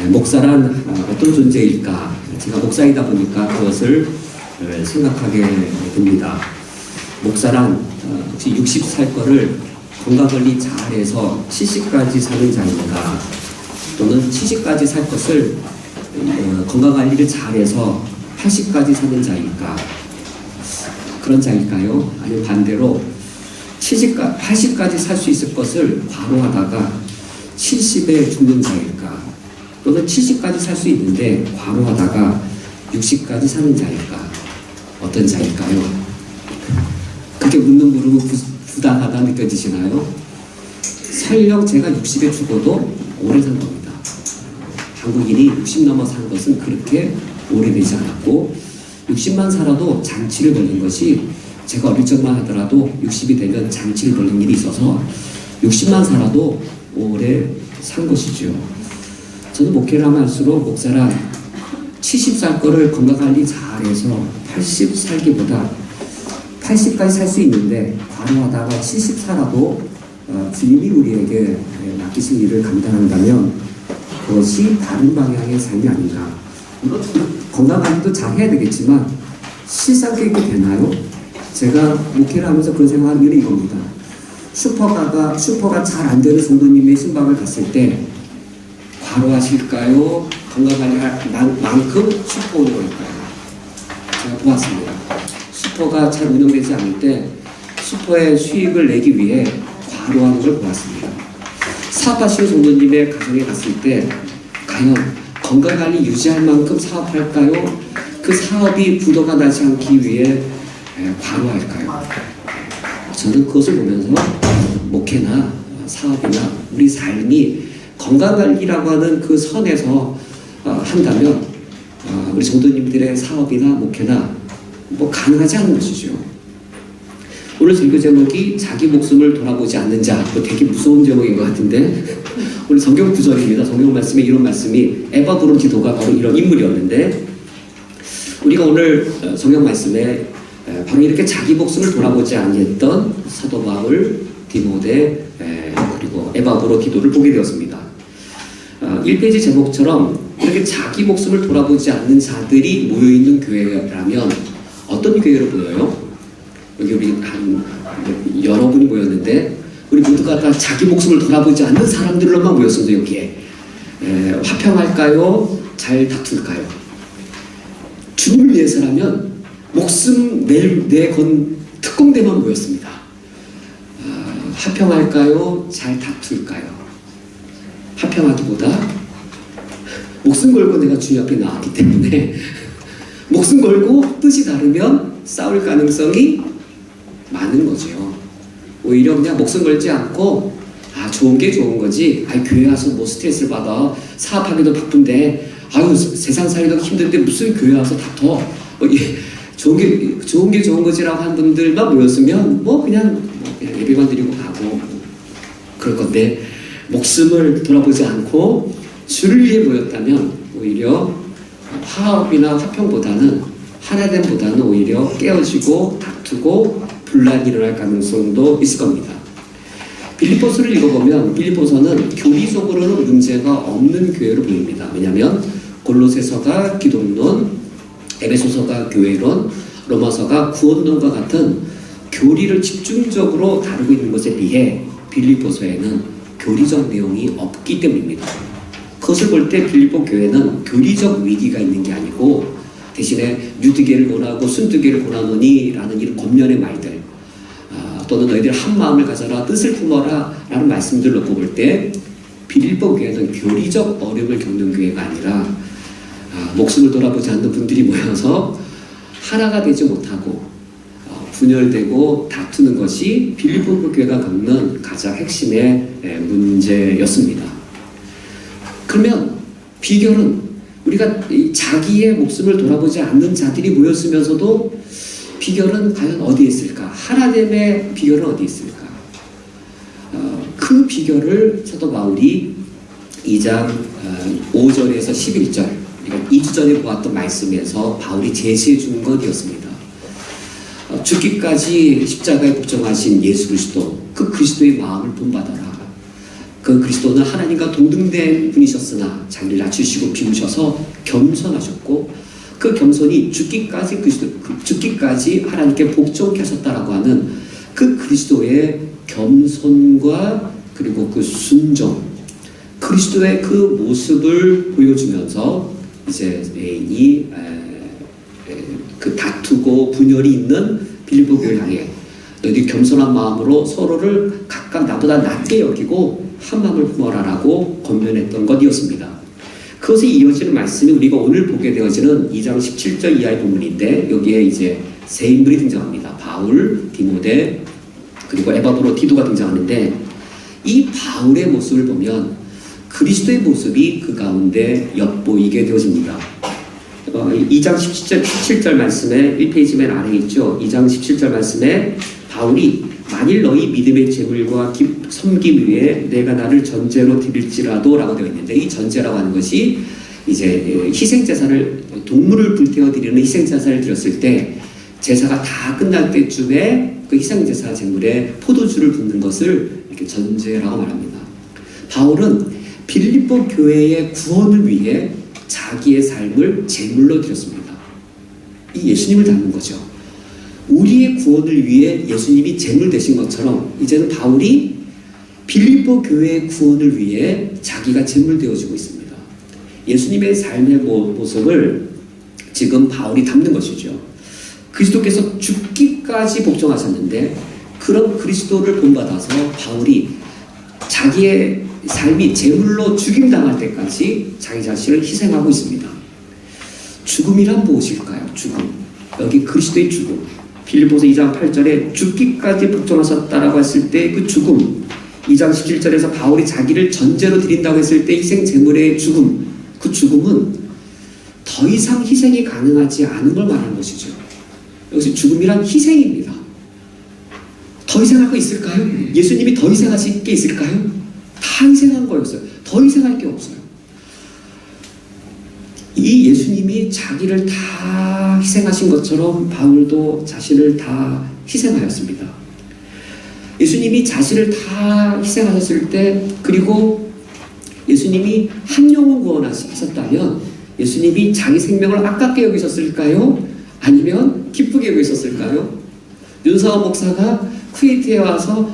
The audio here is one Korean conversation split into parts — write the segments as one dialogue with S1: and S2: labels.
S1: 목사란 어떤 존재일까? 제가 목사이다 보니까 그것을 생각하게 됩니다. 목사란 혹시 60 살 거를 건강관리 잘해서 70까지 사는 자인가? 또는 70까지 살 것을 건강관리를 잘해서 80까지 사는 자일까? 그런 자일까요? 아니면 반대로 80까지 살 수 있을 것을 과로하다가 70에 죽는 자일까? 또는 70까지 살 수 있는데 과로하다가 60까지 사는 자일까? 어떤 자일까요? 그렇게 묻는 물음은 부당하다 느껴지시나요? 설령 제가 60에 죽어도 오래 산 겁니다. 한국인이 60 넘어 산 것은 그렇게 오래되지 않았고 60만 살아도 장치를 벌린 것이 제가 어릴 적만 하더라도 60이 되면 장치를 벌린 일이 있어서 60만 살아도 오래 산 것이죠. 저는 목회를 하면 할수록 목사란 70 살 거를 건강관리 잘해서 80 살기보다 80까지 살 수 있는데 과로하다가 70 살아도 주님이 우리에게 맡기신 일을 감당한다면 그것이 다른 방향의 삶이 아닌가. 건강관리도 잘 해야 되겠지만 실상 그렇게 되나요? 제가 목회를 하면서 그런 생각하는 일이 이겁니다. 슈퍼가 잘 안 되는 성도님의 신방을 갔을 때 과로하실까요? 건강관리할 만큼 슈퍼 오는 걸까요? 제가 보았습니다. 슈퍼가 잘 운영되지 않을 때 슈퍼의 수익을 내기 위해 과로하는 걸 보았습니다. 사업하시는 성도님의 가정에 갔을 때 과연 건강관리 유지할 만큼 사업할까요? 그 사업이 부도가 나지 않기 위해 과로할까요? 저는 그것을 보면서 목회나 사업이나 우리 삶이 건강관리라고 하는 그 선에서 한다면 우리 성도님들의 사업이나 목회나 가능하지 않은 것이죠. 오늘 설교 제목이 자기 목숨을 돌아보지 않는 자. 되게 무서운 제목인 것 같은데 오늘 성경 구절입니다. 성경 말씀에 이런 말씀이 에바 브론티도가 바로 이런 인물이었는데 우리가 오늘 성경 말씀에 바로 이렇게 자기 목숨을 돌아보지 않았던 사도 바울, 디모데 그리고 에바 브론티도를 보게 되었습니다. 1페이지 제목처럼 이렇게 자기 목숨을 돌아보지 않는 자들이 모여있는 교회라면 어떤 교회로 보여요? 여기 우리 한 여러분이 모였는데 우리 모두가 다 자기 목숨을 돌아보지 않는 사람들로만 모였습니다. 여기에 화평할까요? 잘 다툴까요? 주님을 위해서라면 목숨 내건 특공대만 모였습니다. 화평할까요? 잘 다툴까요? 화평하기보다 목숨 걸고 내가 주님 앞에 나왔기 때문에 목숨 걸고 뜻이 다르면 싸울 가능성이 많은 거죠. 오히려 그냥 목숨 걸지 않고 좋은 게 좋은 거지. 교회 와서 뭐 스트레스를 받아. 사업하기도 바쁜데 세상 살기도 힘든데 무슨 교회 와서 다퉈. 좋은 게 좋은 거지라고 한 분들만 모였으면 그냥 예배만 드리고 가고 그럴 건데 목숨을 돌아보지 않고 주를 위해 모였다면 오히려 화합이나 화평보다는 하나됨보다는 오히려 깨어지고 다투고 분란이 일어날 가능성도 있을 겁니다. 빌립보서를 읽어보면 빌립보서는 교리적으로는 문제가 없는 교회로 보입니다. 왜냐하면 골로새서가 기독론, 에베소서가 교회론, 로마서가 구원론과 같은 교리를 집중적으로 다루고 있는 것에 비해 빌립보서에는 교리적 내용이 없기 때문입니다. 그것을 볼 때 빌립보 교회는 교리적 위기가 있는 게 아니고 대신에 유드계를 권하고 순두계를 권하노니 라는 이런 권면의 말들 또는 너희들 한 마음을 가져라 뜻을 품어라 라는 말씀들을 놓고 볼 때 빌립보 교회는 교리적 어려움을 겪는 교회가 아니라 목숨을 돌아보지 않는 분들이 모여서 하나가 되지 못하고 분열되고 다투는 것이 빌립보 교회가 겪는 가장 핵심의 문제였습니다. 그러면 비결은 우리가 자기의 목숨을 돌아보지 않는 자들이 모였으면서도 비결은 과연 어디에 있을까? 하나됨의 비결은 어디에 있을까? 그 비결을 사도 바울이 2장 5절에서 11절 우리가 2주 전에 보았던 말씀에서 바울이 제시해 준 것이었습니다. 죽기까지 십자가에 복종하신 예수 그리스도, 그 그리스도의 마음을 본받아라. 그 그리스도는 하나님과 동등된 분이셨으나 자기를 낮추시고 비우셔서 겸손하셨고 그 겸손이 죽기까지 하나님께 복종케 하셨다라고 하는 그 그리스도의 겸손과 그리고 그 순종, 그리스도의 그 모습을 보여주면서 이제 이 그 다투고 분열이 있는 빌립보 교회를 향해 너희들 겸손한 마음으로 서로를 각각 나보다 낮게 여기고 한 마음을 품어라라고 권면했던 것이었습니다. 그것에 이어지는 말씀이 우리가 오늘 보게 되어지는 2장 17절 이하의 본문인데 여기에 이제 세 인물이 등장합니다. 바울, 디모데, 그리고 에바브로 디도가 등장하는데 이 바울의 모습을 보면 그리스도의 모습이 그 가운데 엿보이게 되어집니다. 2장 17절 말씀에 1페이지 맨 아래에 있죠. 2장 17절 말씀에 바울이 만일 너희 믿음의 재물과 섬김 위에 내가 나를 전제로 드릴지라도 라고 되어 있는데 이 전제라고 하는 것이 이제 희생제사를 동물을 불태워 드리는 희생제사를 드렸을 때 제사가 다 끝날 때쯤에 그 희생제사 제물에 포도주를 붓는 것을 이렇게 전제라고 말합니다. 바울은 빌립보 교회의 구원을 위해 자기의 삶을 제물로 드렸습니다. 이 예수님을 닮은 거죠. 우리의 구원을 위해 예수님이 제물 되신 것처럼 이제는 바울이 빌립보 교회의 구원을 위해 자기가 제물 되어지고 있습니다. 예수님의 삶의 모습을 지금 바울이 담는 것이죠. 그리스도께서 죽기까지 복종하셨는데 그런 그리스도를 본받아서 바울이 자기의 삶이 제물로 죽임당할 때까지 자기 자신을 희생하고 있습니다. 죽음이란 무엇일까요? 죽음. 여기 그리스도의 죽음. 빌립보서 2장 8절에 죽기까지 복종하셨다라고 했을 때 그 죽음. 2장 17절에서 바울이 자기를 전제로 드린다고 했을 때 희생 제물의 죽음. 그 죽음은 더 이상 희생이 가능하지 않은 걸 말하는 것이죠. 여기서 죽음이란 희생입니다. 더 희생할 거 있을까요? 예수님이 더 희생하실 게 있을까요? 다 희생한 거였어요. 더 희생할 게 없어요. 이 예수님이 자기를 다 희생하신 것처럼 바울도 자신을 다 희생하였습니다. 예수님이 자신을 다 희생하셨을 때 그리고 예수님이 한 영혼 구원하셨다면 예수님이 자기 생명을 아깝게 여기셨을까요? 아니면 기쁘게 여기셨을까요? 윤사원 목사가 쿠웨이트에 와서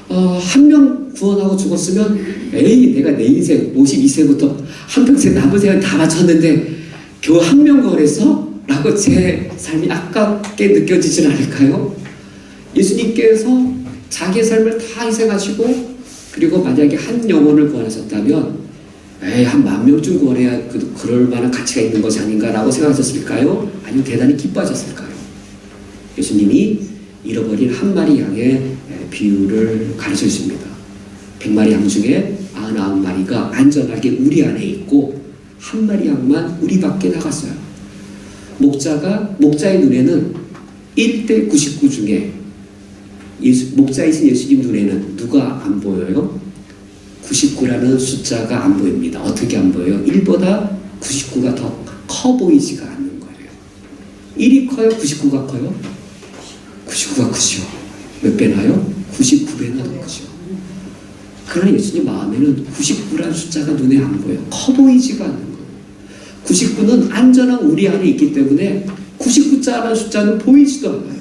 S1: 한 명 구원하고 죽었으면 에이 내가 내 인생 52세부터 한평생 남은 생을 다 바쳤는데 겨우 한 명 구원했어? 라고 제 삶이 아깝게 느껴지진 않을까요? 예수님께서 자기의 삶을 다 희생하시고 그리고 만약에 한 영혼을 구원하셨다면 에이 한 10,000명쯤 구원해야 그럴 만한 가치가 있는 것이 아닌가라고 생각하셨을까요? 아니면 대단히 기뻐하셨을까요? 예수님이 잃어버린 한 마리 양의 비유를 가르쳐 주십니다. 100마리 양 중에 99마리가 안전하게 우리 안에 있고 한 마리 양만 우리 밖에 나갔어요. 목자의 눈에는 1대 99 중에 목자이신 예수님 눈에는 누가 안 보여요? 99라는 숫자가 안 보입니다. 어떻게 안 보여요? 1보다 99가 더 커 보이지가 않는 거예요. 1이 커요? 99가 커요? 99가 크죠. 몇 배나요? 99배나 더 크죠. 그러나 예수님 마음에는 99라는 숫자가 눈에 안 보여요. 커 보이지가 않는 거예요. 99는 안전한 우리 안에 있기 때문에 99자라는 숫자는 보이지도 않아요.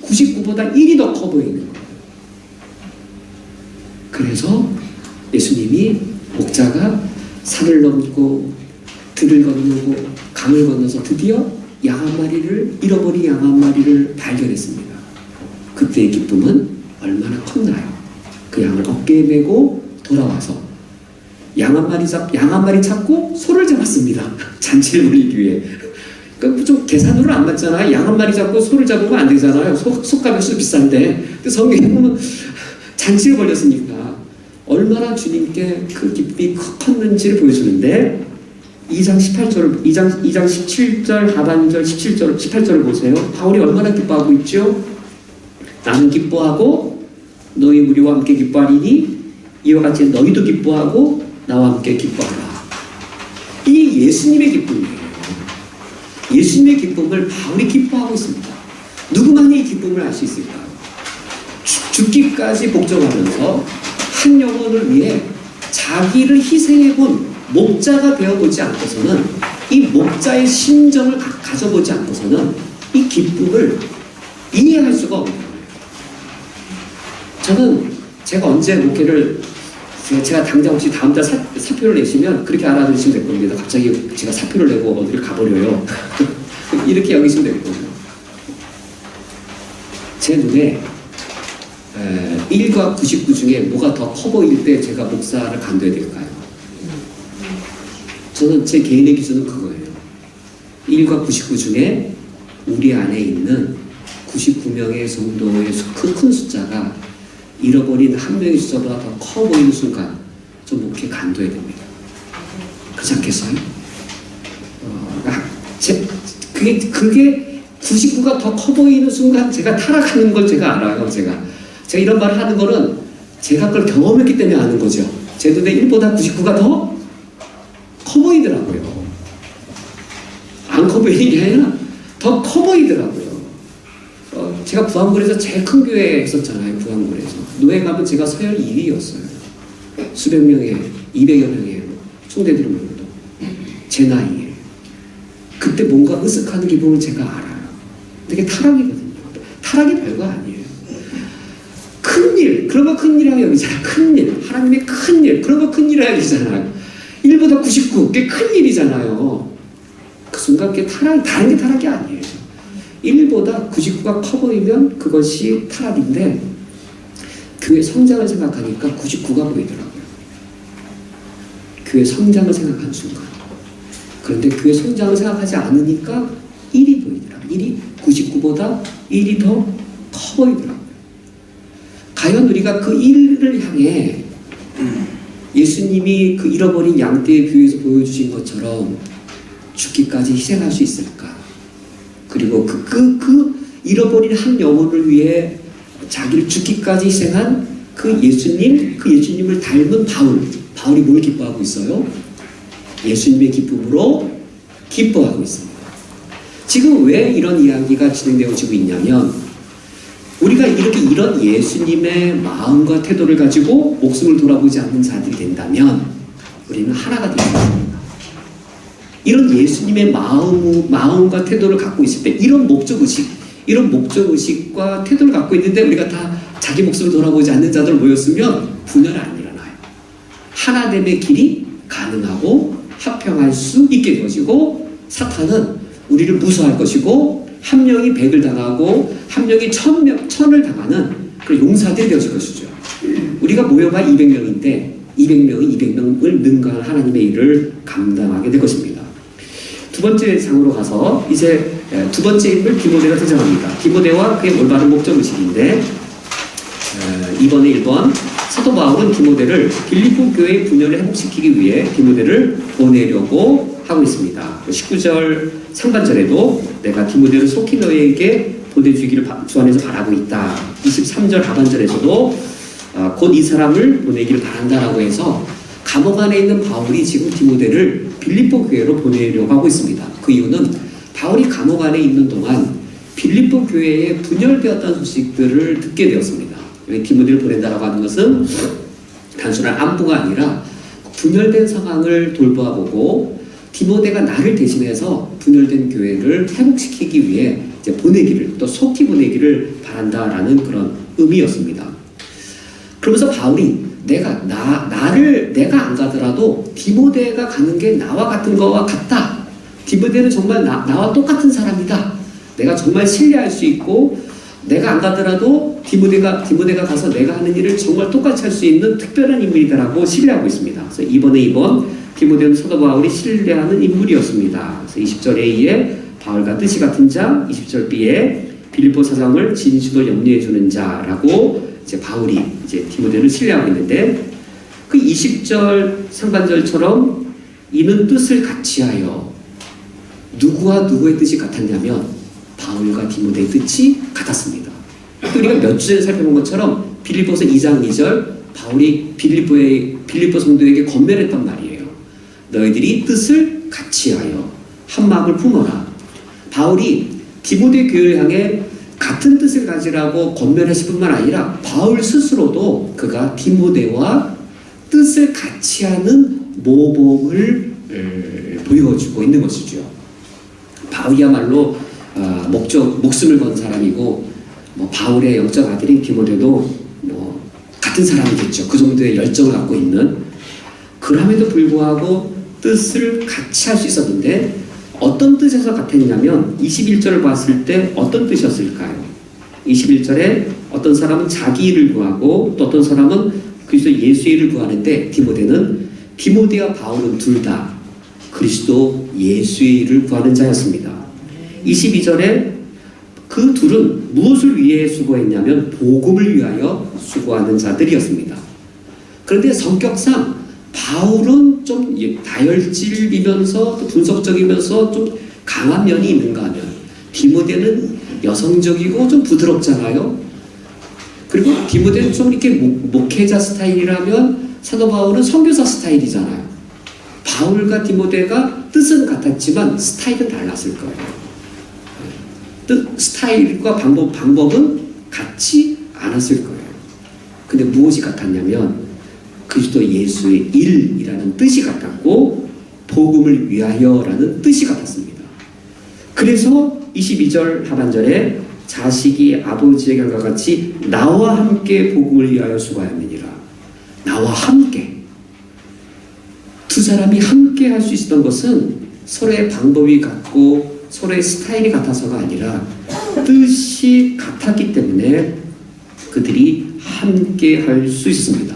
S1: 99보다 1이 더 커 보이는 거예요. 그래서 예수님이 목자가 산을 넘고 들을 건너고 강을 건너서 드디어 양 한 마리를 잃어버린 양 한 마리를 발견했습니다. 그때의 기쁨은 얼마나 컸나요? 그 양을 어깨에 메고 돌아와서 양 한 마리 찾고 소를 잡았습니다. 잔치를 벌이기 위해. 그러니까 좀 계산으로 안 맞잖아요. 양 한 마리 잡고 소를 잡으면 안 되잖아요. 소값이 비싼데. 근데 성경에 보면 잔치를 벌였으니까 얼마나 주님께 그 기쁨이 컸는지를 보여주는데 2장 17절 하반절 18절을 보세요. 바울이 얼마나 기뻐하고 있죠? 나는 기뻐하고 너희 무리와 함께 기뻐하리니 이와 같이 너희도 기뻐하고 나와 함께 기뻐하라. 이 예수님의 기쁨이에요. 예수님의 기쁨을 바울이 기뻐하고 있습니다. 누구만이 이 기쁨을 알 수 있을까요? 죽기까지 복종하면서 한 영혼을 위해 자기를 희생해본 목자가 되어보지 않고서는, 이 목자의 심정을 가져보지 않고서는 이 기쁨을 이해할 수가 없는 거예요. 저는 제가 언제 목회를, 제가 당장 혹시 다음 달 사표를 내시면 그렇게 알아들으시면 될 겁니다. 갑자기 제가 사표를 내고 어디를 가버려요. 이렇게 여기시면 될 거예요. 제 눈에 1과 99 중에 뭐가 더 커 보일 때 제가 목사를 간둬야 될까요? 저는 제 개인의 기준은 그거예요. 1과 99 중에 우리 안에 있는 99명의 성도의 큰 숫자가 잃어버린 한 명의 숫자보다 더 커 보이는 순간 좀 목회 간둬야 됩니다. 그렇지 않겠어요? 그게 99가 더 커 보이는 순간 제가 타락하는 걸 제가 알아요. 제가 이런 말을 하는 거는 제가 그걸 경험했기 때문에 아는 거죠. 제 눈에 1보다 99가 더 커 보이더라고요. 안 커 보이는 게 아니라 더 커 보이더라고요. 제가 부안군에서 제일 큰 교회에 있었잖아요. 부안군에서. 노예 가면 제가 서열 2위였어요. 수백 명에 200여 명의 총대들을 모여도 제 나이에. 그때 뭔가 으쓱하는 기분을 제가 알아요. 되게 타락이거든요. 타락이 별거 아니에요. 큰일, 그런 거 큰일이라고 여기잖아요. 큰일, 하나님의 큰일, 그런 거 큰일이라고 여기잖아요. 1보다 99, 그게 큰일이잖아요. 그 순간 그게 타락이, 다른 게 타락이 아니에요. 1보다 99가 커 보이면 그것이 타락인데, 교회 성장을 생각하니까 99가 보이더라고요. 교회 성장을 생각하는 순간. 그런데 교회 성장을 생각하지 않으니까 1이 보이더라고요. 1이 99보다 1이 더 커 보이더라고요. 과연 우리가 그 1을 향해 예수님이 그 잃어버린 양떼의 비유에서 보여주신 것처럼 죽기까지 희생할 수 있을까? 그리고 그 잃어버린 한 영혼을 위해 자기를 죽기까지 희생한 그 예수님을 닮은 바울이 뭘 기뻐하고 있어요? 예수님의 기쁨으로 기뻐하고 있습니다. 지금 왜 이런 이야기가 진행되어지고 있냐면, 우리가 이런 예수님의 마음과 태도를 가지고 목숨을 돌아보지 않는 자들이 된다면 우리는 하나가 되는 것입니다. 이런 예수님의 마음과 태도를 갖고 있을 때, 이런 목적의식과 태도를 갖고 있는데 우리가 다 자기 목숨을 돌아보지 않는 자들 모였으면 분열이 안 일어나요. 하나됨의 길이 가능하고 합평할 수 있게 되어지고, 사탄은 우리를 무서워할 것이고, 한 명이 100을 당하고 한 명이 1000을 당하는 그런 용사들이 되어질 것이죠. 우리가 모여봐 200명인데 200명이 200명을 능가한 하나님의 일을 감당하게 될 것입니다. 두 번째 장으로 가서 이제 두 번째 인물 디모데가 등장합니다. 디모데와 그의 올바른 목적의식인데, 이번에 1번 사도 바울은 디모데를 빌립보 교회의 분열을 회복시키기 위해 디모데를 보내려고 하고 있습니다. 19절 상반절에도 내가 디모데를 속히 너희에게 보내주기를 주 안에서 바라고 있다. 23절 하반절에서도 곧 이 사람을 보내기를 바란다라고 해서 감옥 안에 있는 바울이 지금 디모데를 빌립보 교회로 보내려고 하고 있습니다. 그 이유는 바울이 감옥 안에 있는 동안 빌립보 교회에 분열되었다는 소식들을 듣게 되었습니다. 디모데를 보낸다라고 하는 것은 단순한 안부가 아니라 분열된 상황을 돌보아보고 디모데가 나를 대신해서 분열된 교회를 회복시키기 위해 이제 보내기를, 또 속히 보내기를 바란다라는 그런 의미였습니다. 그러면서 바울이 내가 안 가더라도 디모데가 가는 게 나와 같은 거와 같다. 디모데는 정말 나와 똑같은 사람이다. 내가 정말 신뢰할 수 있고, 내가 안 가더라도 디모데가 가서 내가 하는 일을 정말 똑같이 할 수 있는 특별한 인물이다라고 신뢰하고 있습니다. 그래서 이번에 디모데는 사도 바울이 신뢰하는 인물이었습니다. 그래서 20절 A에 바울과 뜻이 같은 자, 20절 B에 빌립보 사장을 진실로 염려해 주는 자라고 이제 바울이 이제 디모데를 신뢰하고 있는데, 그 20절 상반절처럼 이는 뜻을 같이하여, 누구와 누구의 뜻이 같았냐면 바울과 디모데의 뜻이 같았습니다. 우리가 몇 주 전에 살펴본 것처럼 빌립보서 2장 2절 바울이 빌립보 성도에게 권면했단 말이에요. 너희들이 뜻을 같이하여 한 마음을 품어라. 바울이 디모데 교회를 향해 같은 뜻을 가지라고 권면하실 뿐만 아니라 바울 스스로도 그가 디모데와 뜻을 같이 하는 모범을 보여주고 있는 것이죠. 바울이야말로 목숨을 건 사람이고 바울의 영적 아들인 디모데도 같은 사람이겠죠. 그 정도의 열정을 갖고 있는. 그럼에도 불구하고 뜻을 같이 할 수 있었는데 어떤 뜻에서 같았냐면 21절을 봤을 때 어떤 뜻이었을까요? 21절에 어떤 사람은 자기 일을 구하고 또 어떤 사람은 그리스도 예수의 일을 구하는데 디모데와 바울은 둘 다 그리스도 예수의 일을 구하는 자였습니다. 22절에 그 둘은 무엇을 위해 수고했냐면 복음을 위하여 수고하는 자들이었습니다. 그런데 성격상 바울은 좀 다혈질이면서 또 분석적이면서 좀 강한 면이 있는가 하면 디모데는 여성적이고 좀 부드럽잖아요. 그리고 디모데는 좀 이렇게 목회자 스타일이라면 사도 바울은 선교사 스타일이잖아요. 바울과 디모데가 뜻은 같았지만 스타일은 달랐을 거예요. 스타일과 방법은 같지 않았을 거예요. 근데 무엇이 같았냐면 그리스도 예수의 일이라는 뜻이 같았고 복음을 위하여라는 뜻이 같았습니다. 그래서 22절 하반절에 자식이 아버지의 결과 같이 나와 함께 복음을 위하여 수고하였느니라. 나와 함께. 두 사람이 함께 할 수 있었던 것은 서로의 방법이 같고 서로의 스타일이 같아서가 아니라 뜻이 같았기 때문에 그들이 함께 할 수 있습니다.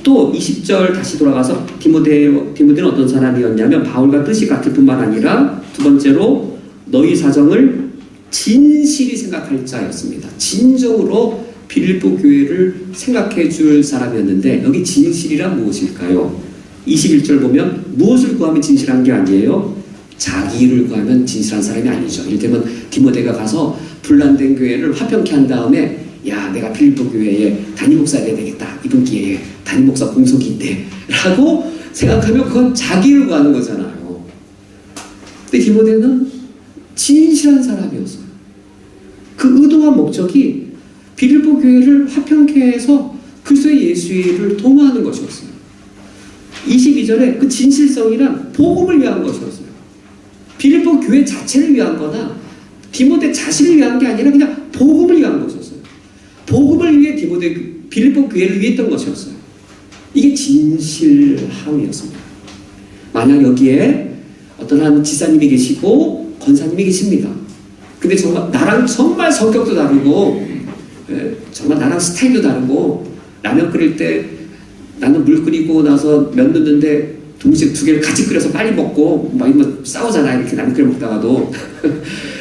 S1: 또 20절 다시 돌아가서 디모데는 어떤 사람이었냐면 바울과 뜻이 같을 뿐만 아니라 두 번째로 너희 사정을 진실히 생각할 자였습니다. 진정으로 빌립보 교회를 생각해 줄 사람이었는데 여기 진실이란 무엇일까요? 21절 보면 무엇을 구하면 진실한 게 아니에요. 자기 일을 구하면 진실한 사람이 아니죠. 이를테면 디모데가 가서 분란된 교회를 화평케 한 다음에 야 내가 빌립보 교회에 담임 목사가 돼야 되겠다. 이번 기회에 담임 목사 공석인데 라고 생각하면 그건 자기 일을 구하는 거잖아요. 근데 디모데는 진실한 사람이었어요. 그 의도와 목적이 빌립보 교회를 화평케 해서 그리스도의 예수의 일을 도모하는 것이었어요. 22절에 그 진실성이란 복음을 위한 것이었어요. 빌립보 교회 자체를 위한 거나 디모데 자신을 위한 게 아니라 그냥 복음을 위한 것이었어요. 복음을 위해 빌립보 교회를 위해 했던 것이었어요. 이게 진실함이었습니다. 만약 여기에 어떤 한 지사님이 계시고 권사님이 계십니다. 근데 나랑 정말 성격도 다르고 정말 나랑 스타일도 다르고 라면 끓일 때 나는 물 끓이고 나서 면 넣는데 동시에 두 개를 같이 끓여서 빨리 먹고 막 이러면 싸우잖아요. 이렇게 라면 끓여 먹다가도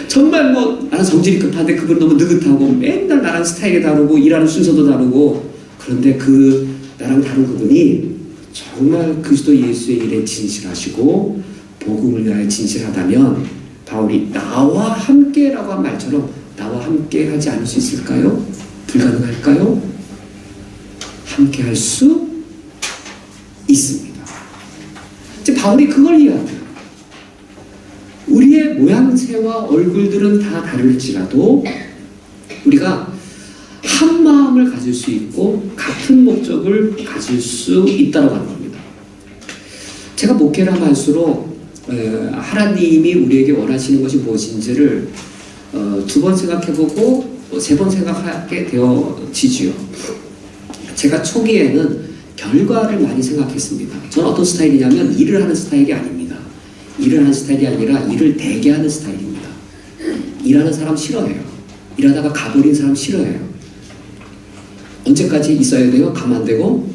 S1: 정말 나는 성질이 급한데 그분 너무 느긋하고 맨날 나랑 스타일이 다르고 일하는 순서도 다르고 그런데 나랑 다른 그분이 정말 그리스도 예수의 일에 진실하시고 복음을 위하여 진실하다면 바울이 나와 함께라고 한 말처럼 나와 함께 하지 않을 수 있을까요? 불가능할까요? 함께 할 수 있습니다. 이제 바울이 그걸 이해합니다. 우리의 모양새와 얼굴들은 다 다를지라도 우리가 한 마음을 가질 수 있고 같은 목적을 가질 수 있다고 하는 겁니다. 제가 목회를 하면 할수록 하나님이 우리에게 원하시는 것이 무엇인지를 두 번 생각해보고 세 번 생각하게 되어지지요. 제가 초기에는 결과를 많이 생각했습니다. 저는 어떤 스타일이냐면 일을 하는 스타일이 아닙니다. 일을 하는 스타일이 아니라 일을 되게 하는 스타일입니다. 일하는 사람 싫어해요. 일하다가 가버린 사람 싫어해요. 언제까지 있어야 돼요? 가면 안 되고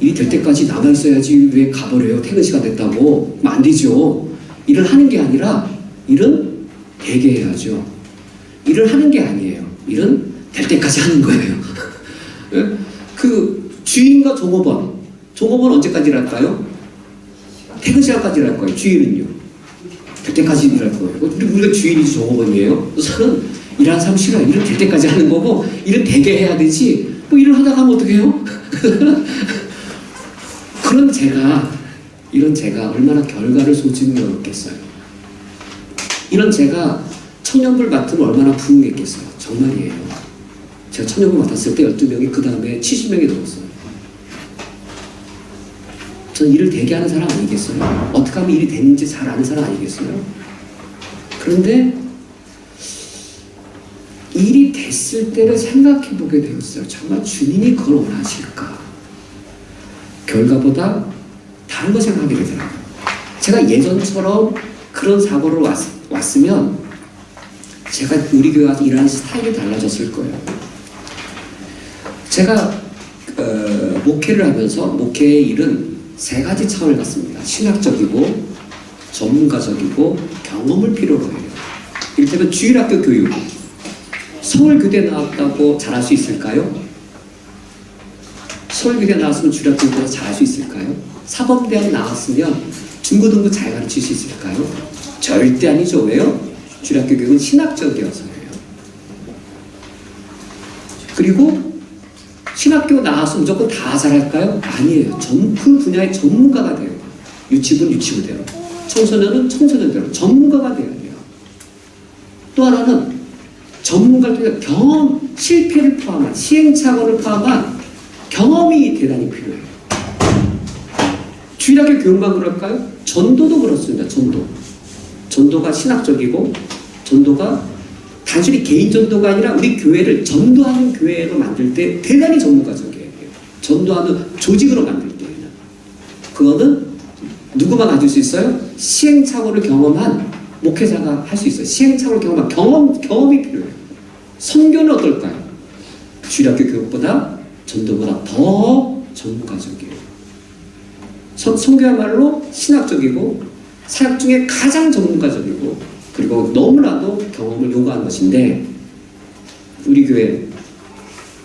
S1: 일이 될 때까지 남아있어야지 왜 가버려요? 퇴근 시간 됐다고. 안 되죠. 일을 하는 게 아니라 일은 되게 해야죠. 일을 하는 게 아니에요. 일은 될 때까지 하는 거예요. 그 주인과 종업원 언제까지 일할까요? 퇴근 시간까지 일할 거예요. 주인은요. 될 때까지 일할 거예요. 우리가 주인이지 종업원이에요. 저는 일하는 사람 싫어요. 일은 될 때까지 하는 거고 일은 되게 해야 되지 일을 하다가 하면 어떻게 해요? 이런 제가 얼마나 결과를 소중히 여겼겠어요. 이런 제가 청년부를 맡으면 얼마나 부흥했겠어요. 정말이에요. 제가 청년부 맡았을 때 12명이 그 다음에 70명이 넘었어요. 저는 일을 되게 하는 사람 아니겠어요? 어떻게 하면 일이 되는지 잘 아는 사람 아니겠어요? 그런데 일이 됐을 때를 생각해 보게 되었어요. 정말 주님이 그걸 원하실까? 결과보다 다른 거 생각하게 되더라고요. 제가 예전처럼 그런 사고를 왔으면 제가 우리 교회 와서 일하는 스타일이 달라졌을 거예요. 제가 목회를 하면서 목회의 일은 세 가지 차원을 갖습니다. 신학적이고 전문가적이고 경험을 필요로 해요. 이를테면 주일학교 교육, 서울교대 나왔다고 잘할 수 있을까요? 서울교대 나왔으면 주일학교 교육에서 잘할 수 있을까요? 사범대학 나왔으면 중고등부 잘 가르칠 수 있을까요? 절대 아니죠. 왜요? 주일학교 교육은 신학적이어서예요. 그리고 신학교 나와서 무조건 다 잘할까요? 아니에요. 그 분야의 전문가가 돼요. 유치부는 유치부대로, 청소년은 청소년대로 전문가가 돼야 돼요. 또 하나는 전문가를 통해 경험, 실패를 포함한 시행착오를 포함한 경험이 대단히 필요해요. 주일학교 교육만 그럴까요? 전도도 그렇습니다. 전도가 신학적이고 전도가 단순히 개인 전도가 아니라 우리 교회를 전도하는 교회로 만들 때 대단히 전문가적이에요. 전도하는 조직으로 만들 때는 그거는 누구만 가질 수 있어요? 시행착오를 경험한 목회자가 할 수 있어요. 시행착오를 경험한 경험이 필요해요. 선교는 어떨까요? 주일학교 교육보다 전도보다 더 전문가적이에요. 선교야말로 신학적이고 사역 중에 가장 전문가적이고 그리고 너무나도 경험을 요구하는 것인데 우리 교회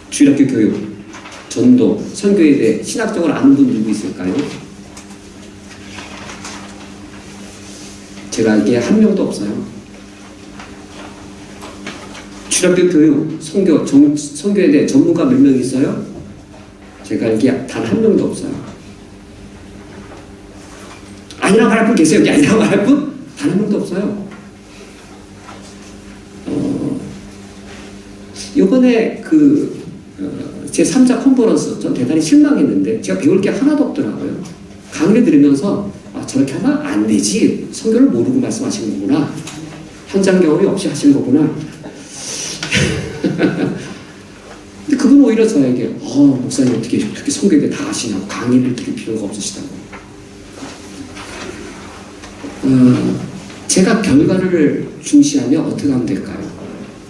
S1: 주일학교 교육, 전도, 선교에 대해 신학적으로 아는 분 누구 있을까요? 제가 알기에 한 명도 없어요. 주일학교 교육, 선교에 대해 전문가 몇 명 있어요? 제가 알기에 단 한 명도 없어요. 아니라고 할 분 계세요? 아니라고 할 분? 단 한 명도 없어요. 이번에 제 3자 컨퍼런스 전 대단히 실망했는데 제가 배울 게 하나도 없더라고요. 강의를 들으면서 저렇게 하면 안 되지. 성경을 모르고 말씀하시는 거구나. 현장 경험이 없이 하시는 거구나. 근데 그분 오히려 저에게 목사님 어떻게 그렇게 성경에 대해 다 아시냐고 강의를 들을 필요가 없으시다고. 제가 결과를 중시하며 어떻게 하면 될까요?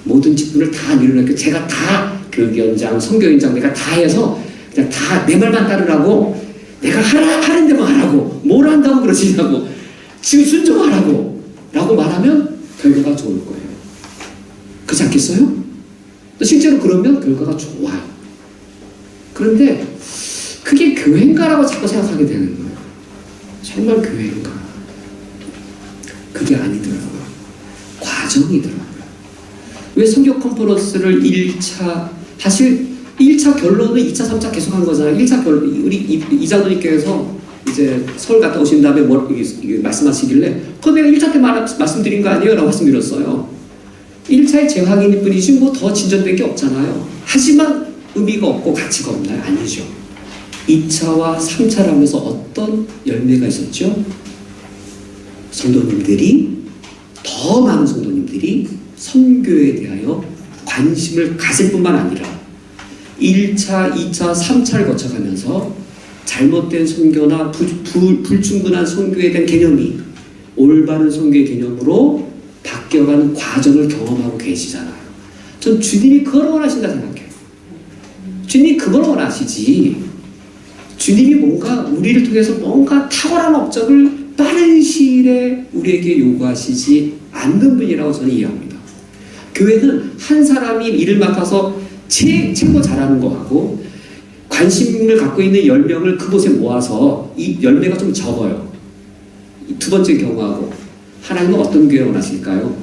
S1: 모든 직분을 다 밀어넣고 제가 다 교육위원장, 선교위원장 내가 다 해서 그냥 다 내 말만 따르라고 내가 하는 대로 하라고 뭘 한다고 그러시냐고 지금 순종하라고 라고 말하면 결과가 좋을 거예요. 그렇지 않겠어요? 또 실제로 그러면 결과가 좋아요. 그런데 그게 교회인가라고 자꾸 생각하게 되는 거예요. 정말 교회인가? 그게 아니더라고요. 과정이더라고요. 왜 성교 컨퍼런스를 1차 사실 1차 결론은 2차, 3차 계속 한 거잖아요. 1차 결론, 우리 이장로님께서 이제 서울 갔다 오신 다음에 말씀하시길래 그거 내가 1차 때 말씀드린 거 아니에요? 라고 말씀드렸어요. 1차의 재확인일 뿐이지 뭐 더 진전된 게 없잖아요. 하지만 의미가 없고 가치가 없나요? 아니죠. 2차와 3차를 하면서 어떤 열매가 있었죠? 성도님들이 더 많은 성도님들이 선교에 대하여 관심을 가질 뿐만 아니라 1차, 2차, 3차를 거쳐가면서 잘못된 선교나 불충분한 선교에 대한 개념이 올바른 선교의 개념으로 바뀌어가는 과정을 경험하고 계시잖아요. 전 주님이 그걸 원하신다 생각해요. 주님이 그걸 원하시지 주님이 뭔가 우리를 통해서 뭔가 탁월한 업적을 빠른 시일에 우리에게 요구하시지 않는 분이라고 저는 이해합니다. 교회는 한 사람이 일을 맡아서 최고 잘하는 거하고 관심을 갖고 있는 10명을 그곳에 모아서 이 열매가 좀 적어요. 두 번째 경우하고 하나님은 어떤 교회 원하실까요?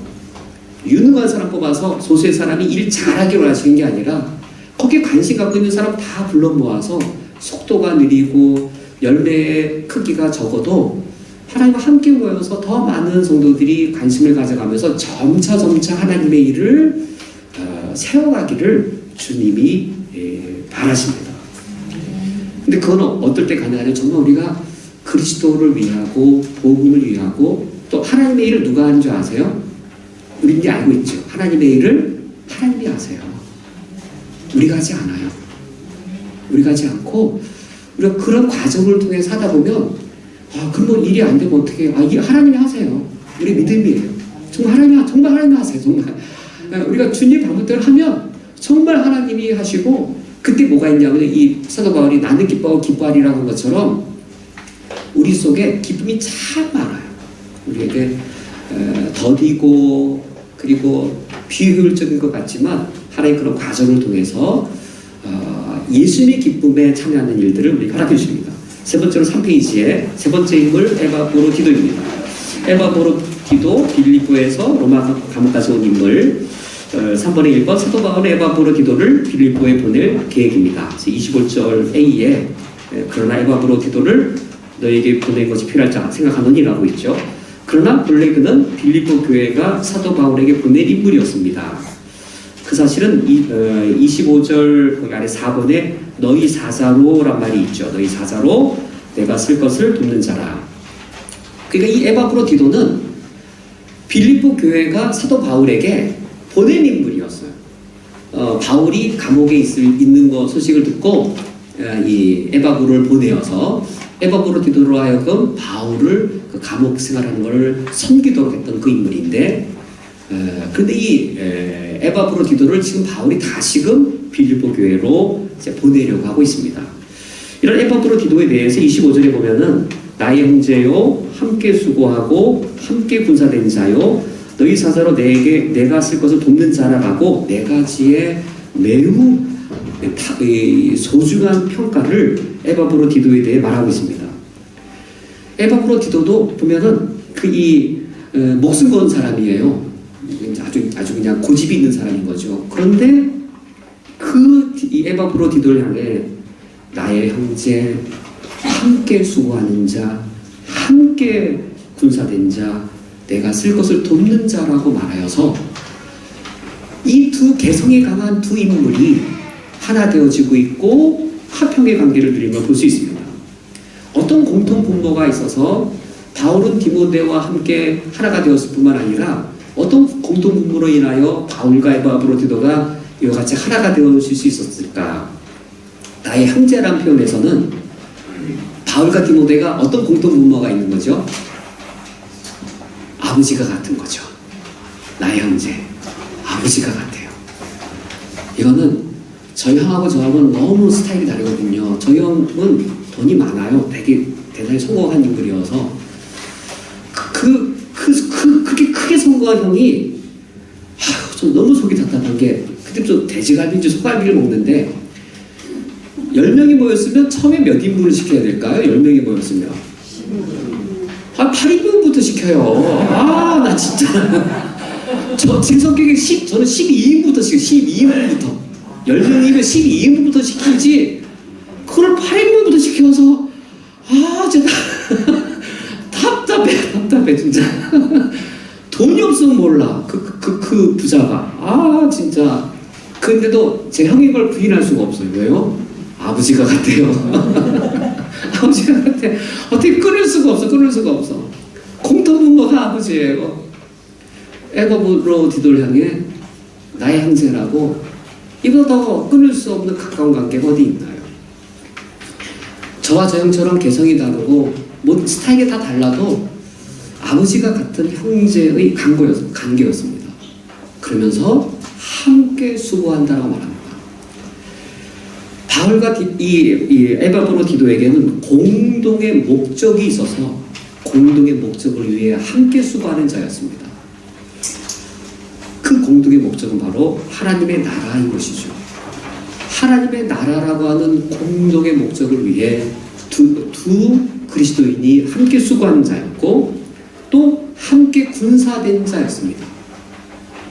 S1: 유능한 사람 뽑아서 소수의 사람이 일 잘하기 원하시는 게 아니라 거기에 관심 갖고 있는 사람 다 불러 모아서 속도가 느리고 열매의 크기가 적어도 하나님과 함께 모여서 더 많은 성도들이 관심을 가져가면서 점차 하나님의 일을 세워가기를 주님이 바라십니다. 근데 그건 어떨 때 가능하냐? 정말 우리가 그리스도를 위하고 복음을 위하고 또 하나님의 일을 누가 하는 줄 아세요? 우리 이제 알고 있죠. 하나님의 일을 하나님이 하세요. 우리가 하지 않아요. 우리가 하지 않고 우리가 그런 과정을 통해서 하다 보면 그럼 뭐 일이 안 되면 어떻게 해요? 이게 하나님이 하세요. 우리 믿음이에요. 정말 하나님이 하세요. 정말 우리가 주님 방법대로 하면 정말 하나님이 하시고 그때 뭐가 있냐면 이 사도 바울이 나는 기뻐하고 기뻐하리라고 한 것처럼 우리 속에 기쁨이 참 많아요. 우리에게 더디고 그리고 비효율적인 것 같지만 하나님 그런 과정을 통해서 예수님의 기쁨에 참여하는 일들을 우리가 허락해 주십니다. 세 번째로 3페이지에 세 번째 인물 에바브로 디도입니다. 에바브로 디도 빌립보에서 로마 감옥까지 온 인물 3번의 1번 사도 바울은 에바브로 디도를 빌립보에 보낼 계획입니다. 25절 A에 그러나 에바브로 디도를 너에게 보낸 것이 필요할지 생각하노니라고 있죠. 그러나 본래 그는 빌립보 교회가 사도 바울에게 보낸 인물이었습니다. 그 사실은 25절 거기 아래 4번에 너희 사자로란 말이 있죠. 너희 사자로 내가 쓸 것을 돕는 자라. 그러니까 이 에바브로 디도는 빌립보 교회가 사도 바울에게 보낸 인물이었어요. 바울이 감옥에 있는 거 소식을 듣고 이 에바브로를 보내어서 에바브로 디도로 하여금 바울을 그 감옥 생활하는 것을 섬기도록 했던 그 인물인데 그런데 이 에바브로 디도를 지금 바울이 다시금 빌립보 교회로 이제 보내려고 하고 있습니다. 이런 에바브로 디도에 대해서 25절에 보면은 나의 형제요 함께 수고하고 함께 군사된 자요 너희 사자로 내가 쓸 것을 돕는 자라라고 네 가지의 매우 소중한 평가를 에바브로 디도에 대해 말하고 있습니다. 에바브로 디도도 보면은 목숨 건 사람이에요. 아주 그냥 고집이 있는 사람인 거죠. 그런데 이 에바브로 디도를 향해 나의 형제, 함께 수고하는 자, 함께 군사된 자, 내가 쓸 것을 돕는 자라고 말하여서 이 두 개성이 강한 두 인물이 하나 되어지고 있고 화평의 관계를 누리는 걸 볼 수 있습니다. 어떤 공통 분모가 있어서 바울은 디모데와 함께 하나가 되었을 뿐만 아니라 어떤 공통 분모로 인하여 바울과 에바브로 디도가 이와 같이 하나가 되어질 수 있었을까? 나의 형제라는 표현에서는 바울과 디모데가 어떤 공통 분모가 있는 거죠? 아버지가 같은 거죠. 나의 형제, 아버지가 같아요. 이거는 저희 형하고 저하고는 너무 스타일이 다르거든요. 저희 형은 돈이 많아요. 되게 대단히 성공한 인물이어서 그렇게 크게 성공한 형이 좀 너무 속이 답답한 게 그때 좀 돼지갈비인지 소갈비를 먹는데 10명이 모였으면 처음에 몇 인분을 시켜야 될까요? 10명이 모였으면 8인분부터 시켜요. 나 진짜 제 성격이 저는 12인부터 시켜요. 12인분부터 10명이면 12인분부터 시키지 그걸 8인분부터 시켜서 진짜 답답해 진짜. 돈이 없으면 몰라 그 부자가 진짜. 근데도 제 형인 걸 부인할 수가 없어요. 왜요? 아버지가 같아요. 아버지가 같아. 어떻게 끊을 수가 없어. 공통분모가 아버지예요. 에바브로 디도를 향해 나의 형제라고 이보다 더 끊을 수 없는 가까운 관계가 어디 있나요? 저와 저 형처럼 개성이 다르고 뭐 스타일이 다 달라도 아버지가 같은 형제의 관계였습니다. 그러면서 함께 수고한다라고 말합니다. 바울과 이 에바브로 디도에게는 공동의 목적이 있어서 공동의 목적을 위해 함께 수고하는 자였습니다. 그 공동의 목적은 바로 하나님의 나라인 것이죠. 하나님의 나라라고 하는 공동의 목적을 위해 두 그리스도인이 함께 수고하는 자였고 또 함께 군사된 자였습니다.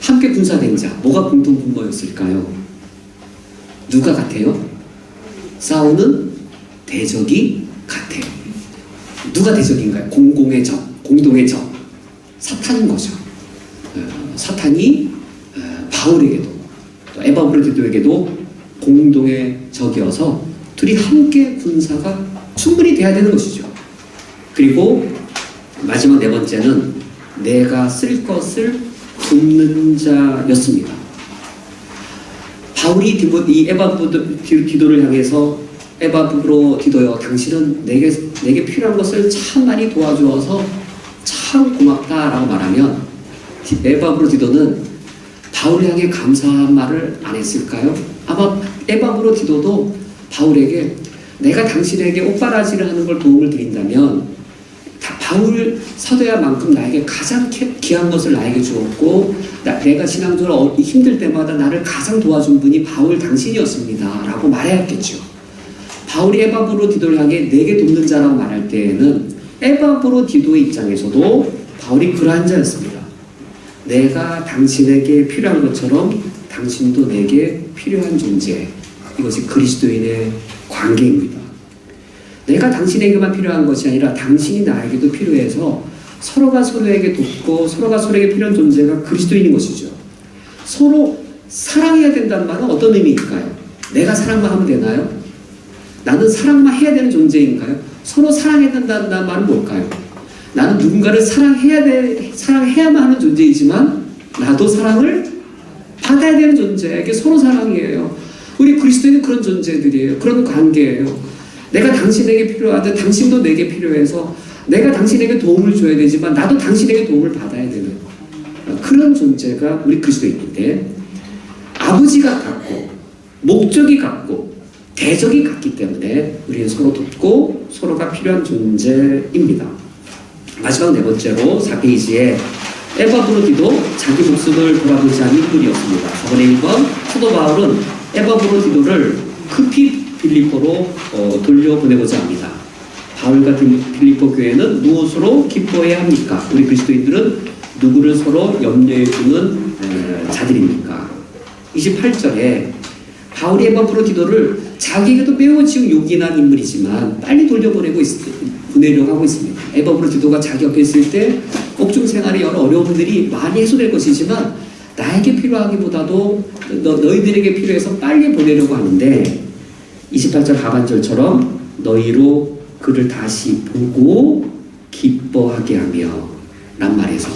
S1: 함께 군사된 자, 뭐가 공통 분모였을까요? 누가 같아요? 싸우는 대적이 같아요. 누가 대적인가요? 공공의 적, 공동의 적, 사탄인 거죠. 사탄이 바울에게도 또 에바브로디도에게도 공동의 적이어서 둘이 함께 군사가 충분히 돼야 되는 것이죠. 그리고 마지막 네 번째는 내가 쓸 것을 돕는 자였습니다. 바울이 이 에바브로디도를 향해서 에바브로디도여, 당신은 내게 필요한 것을 참 많이 도와주어서 참 고맙다라고 말하면 에바브로디도는 바울을 향해 감사한 말을 안 했을까요? 아마 에바브로디도도 바울에게 내가 당신에게 옷바라지를 하는 걸 도움을 드린다면 바울 사도야만큼 나에게 가장 귀한 것을 나에게 주었고 내가 신앙적으로 힘들 때마다 나를 가장 도와준 분이 바울 당신이었습니다 라고 말해야 했겠죠. 바울이 에바브로디도를 향해 내게 돕는 자라고 말할 때에는 에바브로디도의 입장에서도 바울이 그러한 자였습니다. 내가 당신에게 필요한 것처럼 당신도 내게 필요한 존재. 이것이 그리스도인의 관계입니다. 내가 당신에게만 필요한 것이 아니라 당신이 나에게도 필요해서 서로가 서로에게 돕고 서로가 서로에게 필요한 존재가 그리스도인인 것이죠. 서로 사랑해야 된다는 말은 어떤 의미일까요? 내가 사랑만 하면 되나요? 나는 사랑만 해야 되는 존재인가요? 서로 사랑해야 된다는 말은 뭘까요? 나는 누군가를 사랑해야만 하는 존재이지만 나도 사랑을 받아야 되는 존재에게 서로 사랑이에요. 우리 그리스도인은 그런 존재들이에요. 그런 관계예요. 내가 당신에게 필요하듯 당신도 내게 필요해서 내가 당신에게 도움을 줘야 되지만 나도 당신에게 도움을 받아야 되는 그런 존재가 우리 그리스도인인데, 아버지가 같고 목적이 같고 대적이 같기 때문에 우리는 서로 돕고 서로가 필요한 존재입니다. 마지막 네 번째로 4페이지에 에바브로디도 자기 목숨을 돌아보지 않은 인물이었습니다. 저번에 1번 사도 바울은 에바브로디도를 급히 빌립보로 돌려보내고자 합니다. 바울과 빌립보 교회는 무엇으로 기뻐해야 합니까? 우리 그리스도인들은 누구를 서로 염려해 주는 자들입니까? 28절에 바울이 에바브로디도를 자기에게도 매우 지금 요긴한 인물이지만 빨리 보내려고 하고 있습니다. 에바브로디도가 자기 옆에 있을 때 옥중 생활의 여러 어려움들이 많이 해소될 것이지만 나에게 필요하기보다도 너희들에게 필요해서 빨리 보내려고 하는데 28절 하반절처럼 너희로 그를 다시 보고 기뻐하게 하며 란 말에서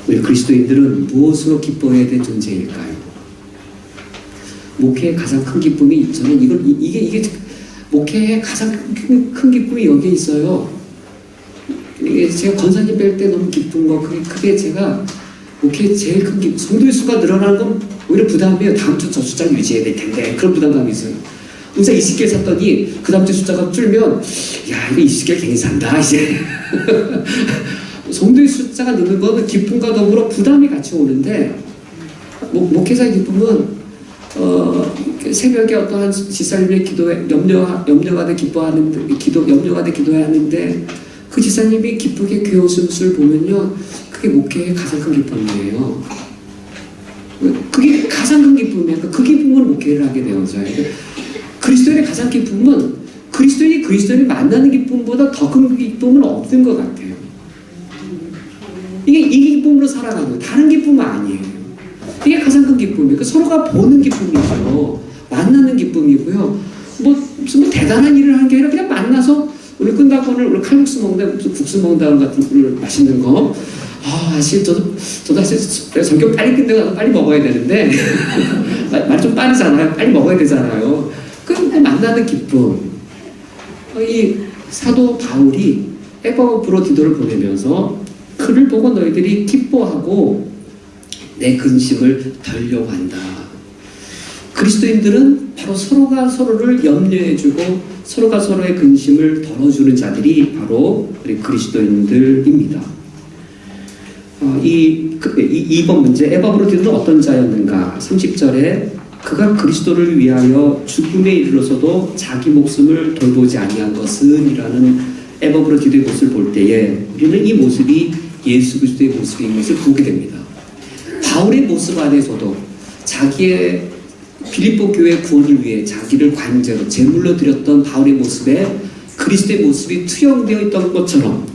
S1: 우리 그리스도인들은 무엇으로 기뻐해야 될 존재일까요? 목회의 가장 큰 기쁨이 저는 이게 목회의 가장 큰 기쁨이 여기에 있어요. 이게 제가 권사님 뵐 때 너무 기쁜 거 그게 제가 목회의 제일 큰 기쁨. 성도의 수가 늘어나는 건 오히려 부담이에요. 다음 주 저 숫자 유지해야 될 텐데 그런 부담감이 있어요. 의사 20개 샀더니 그 다음 주 숫자가 줄면 야 이거 20개 괜히 산다 이제. 성도의 숫자가 느는 거는 기쁨과 더불어 부담이 같이 오는데 목회자의 기쁨은 새벽에 어떠한 지사님의 기도에 염려가되 기도해야 하는데 그 지사님이 기쁘게 귀여운 웃음을 보면요 그게 목회의 가장 큰 기쁨이에요. 그게 가장 큰 기쁨이에요. 그 기쁨으로 목회를 하게 되어져요. 그리스도인의 가장 기쁨은 그리스도인을 만나는 기쁨보다 더 큰 기쁨은 없는 것 같아요. 이게 이 기쁨으로 살아가는 거예요. 다른 기쁨은 아니에요. 이게 가장 큰 기쁨이에요. 서로가 보는 기쁨이죠. 만나는 기쁨이고요. 무슨 대단한 일을 하는 게 아니라 그냥 만나서 오늘 끝나고 오늘 칼국수 먹는다, 국수 먹는다 같은 맛있는 거. 사실 저도 사실 내가 성격 빨리 끝내고 빨리 먹어야 되는데 말 좀 빠르잖아요. 빨리 먹어야 되잖아요. 그냥 만나는 기쁨. 이 사도 바울이 에바브로디도를 보내면서 그를 보고 너희들이 기뻐하고 내 근심을 덜려고 한다. 그리스도인들은 바로 서로가 서로를 염려해주고 서로가 서로의 근심을 덜어주는 자들이 바로 우리 그리스도인들입니다. 2번 문제, 에바브로디도는 어떤 자였는가? 30절에 그가 그리스도를 위하여 죽음에 이르러서도 자기 목숨을 돌보지 아니한 것은 이라는 에바브로디도의 모습을 볼 때에 우리는 이 모습이 예수 그리스도의 모습인 것을 보게 됩니다. 바울의 모습 안에서도 자기의 빌립보 교회 구원을 위해 자기를 관제로 제물로 드렸던 바울의 모습에 그리스도의 모습이 투영되어 있던 것처럼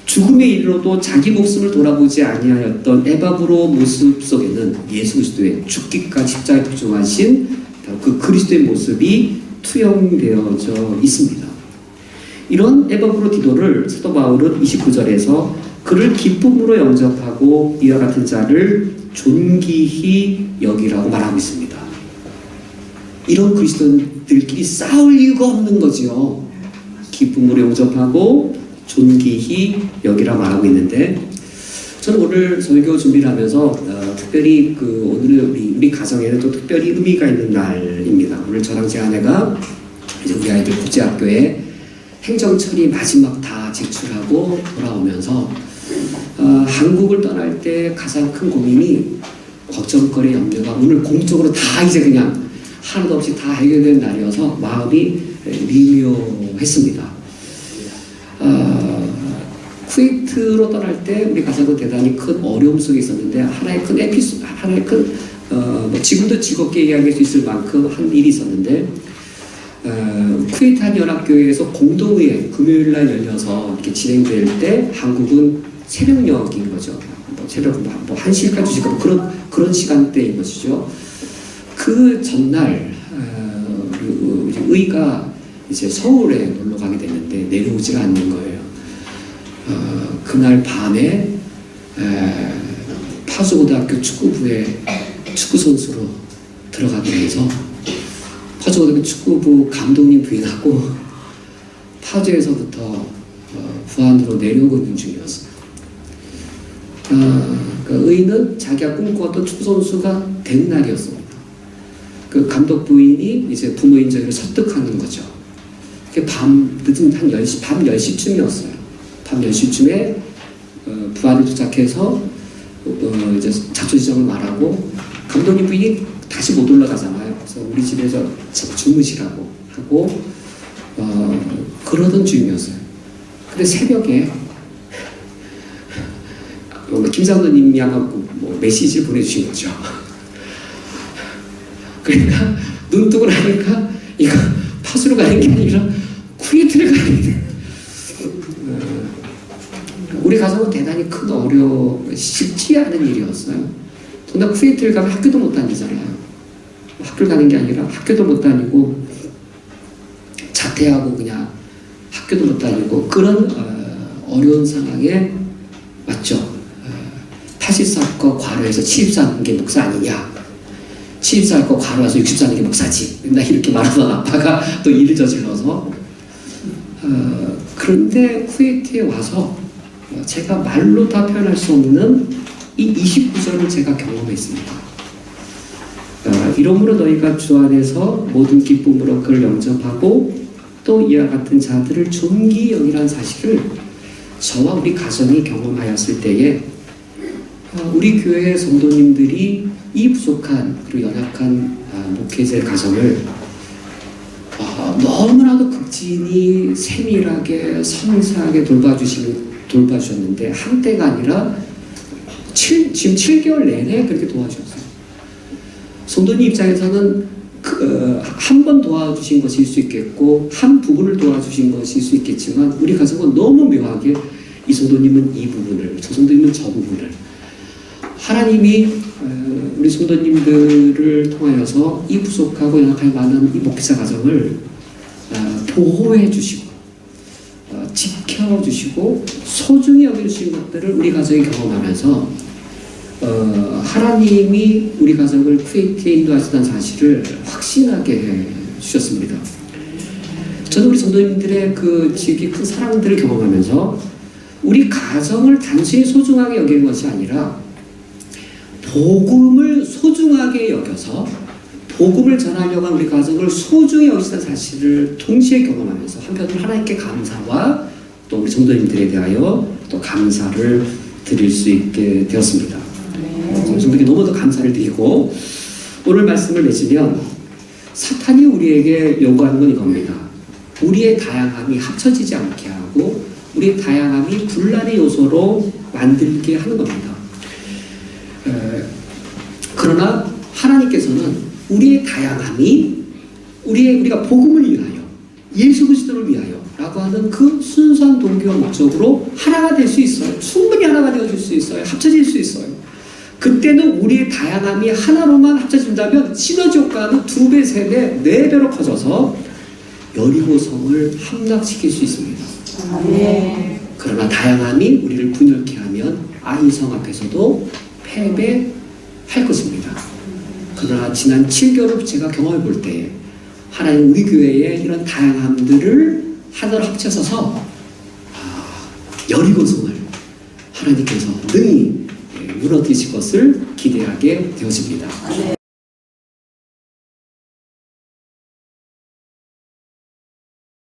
S1: 죽음에 이르러도 자기 목숨을 돌아보지 아니하였던 에바브로 모습 속에는 예수 그리스도의 죽기까지 십자가에 복종하신 그 그리스도의 모습이 투영되어져 있습니다. 이런 에바브로 디도를 사도 바울은 29절에서 그를 기쁨으로 영접하고 이와 같은 자를 존귀히 여기라고 말하고 있습니다. 이런 그리스도인들끼리 싸울 이유가 없는 거지요. 기쁨으로 영접하고 존귀히 여기라 말하고 있는데, 저는 오늘 설교 준비를 하면서 특별히 오늘 우리 가정에는 또 특별히 의미가 있는 날입니다. 오늘 저랑 제 아내가 이제 우리 아이들 국제학교에 행정처리 마지막 다 제출하고 돌아오면서 한국을 떠날 때 가장 큰 고민이 걱정거리 염려가 오늘 공적으로 다 이제 그냥 하나도 없이 다 해결된 날이어서 마음이 미묘했습니다. 쿠웨이트로 떠날 때 우리 가족은 대단히 큰 어려움 속에 있었는데 하나의 큰 에피소드, 하나의 큰 지금도 즐겁게 이야기할 수 있을 만큼 한 일이 있었는데, 쿠웨이트 한 연합교회에서 공동회의 금요일날 열려서 이렇게 진행될 때 한국은 새벽녘인 거죠. 새벽 1시까지 2시까지 그런 시간대인 것이죠. 그 전날 의가 이제 서울에 놀러 가게 됐는데 내려오지가 않는 거예요. 그날 밤에 파주고등학교 축구부에 축구선수로 들어가게 돼서 파주고등학교 축구부 감독님 부인하고 파주에서부터 부안으로 내려오고 있는 중이었어요. 그 의는 자기가 꿈꾸었던 축구선수가 된 날이었습니다. 그 감독 부인이 이제 부모인 저희를 설득하는 거죠. 늦은 한 10시, 밤 10시쯤이었어요. 밤 10시쯤에 부안에 도착해서 이제 자초지정을 말하고 감독님 부인이 다시 못 올라가잖아요. 그래서 우리 집에서 주무시라고 하고 그러던 중이었어요. 근데 새벽에 김상도님이 아마 메시지를 보내주신 거죠. 그러니까 눈 뜨고 나니까 이거 파주로 가는 게 아니라 쿠웨이트를 가야 돼. 우리 가족은 대단히 큰 쉽지 않은 일이었어요. 더나 쿠웨이트를 가면 학교도 못 다니잖아요. 학교를 가는 게 아니라 학교도 못 다니고 자퇴하고 그냥 학교도 못 다니고 그런 어려운 상황에 맞죠. 84과 과로해서 74개 목사 아니냐. 74과 과로해서 64개 목사지. 맨날 이렇게 말하던 아빠가 또 일을 저질러서 그런데 쿠웨이트에 와서 제가 말로 다 표현할 수 없는 이 29절을 제가 경험했습니다. 이러므로 너희가 주 안에서 모든 기쁨으로 그를 영접하고 또 이와 같은 자들을 존귀히 여기라는 사실을 저와 우리 가정이 경험하였을 때에 우리 교회 성도님들이 이 부족한 그리고 연약한 목회자의 가정을 너무나도 극진히 세밀하게 섬세하게 돌봐주셨는데 한때가 아니라 지금 7개월 내내 그렇게 도와주셨어요. 성도님 입장에서는 한 번 도와주신 것일 수 있겠고 한 부분을 도와주신 것일 수 있겠지만 우리 가정은 너무 묘하게 이 성도님은 이 부분을, 저 성도님은 저 부분을 하나님이 우리 성도님들을 통하여서 이 부족하고 연약할 많은 이 목회자 가정을 보호해 주시고 지켜주시고 소중히 여겨주신 것들을 우리 가정이 경험하면서 하나님이 우리 가정을 쿠웨이트에 인도하시다는 사실을 확신하게 해 주셨습니다. 저는 우리 성도님들의 그 지극히 큰 사랑들을 경험하면서 우리 가정을 단순히 소중하게 여기는 것이 아니라 복음을 소중하게 여겨서 복음을 전하려고 한 우리 가정을 소중히 여기시다는 사실을 동시에 경험하면서 한편으로 하나님께 감사와 또 우리 성도님들에 대하여 또 감사를 드릴 수 있게 되었습니다. 성도님께 너무도 감사를 드리고 오늘 말씀을 맺으면 사탄이 우리에게 요구하는 건 이겁니다. 우리의 다양함이 합쳐지지 않게 하고 우리의 다양함이 분란의 요소로 만들게 하는 겁니다. 그러나 하나님께서는 우리의 다양함이 우리가 복음을 위하여 예수 그리스도를 위하여라고 하는 그 순수한 동기와 목적으로 하나가 될 수 있어요. 충분히 하나가 되어질 수 있어요. 합쳐질 수 있어요. 그때는 우리의 다양함이 하나로만 합쳐진다면 시너지 효과는 2배, 3배, 4배로 커져서 여리고성을 함락시킬 수 있습니다. 그러나 다양함이 우리를 분열케 하면 아이성 앞에서도 패배할 것입니다. 그러나 지난 7개월을 제가 경험해 볼 때 하나님 우리 교회의 이런 다양함들을 하나로 합쳐서서 여리고성을 하나님께서 능히 무너뜨리실 것을 기대하게 되어집니다.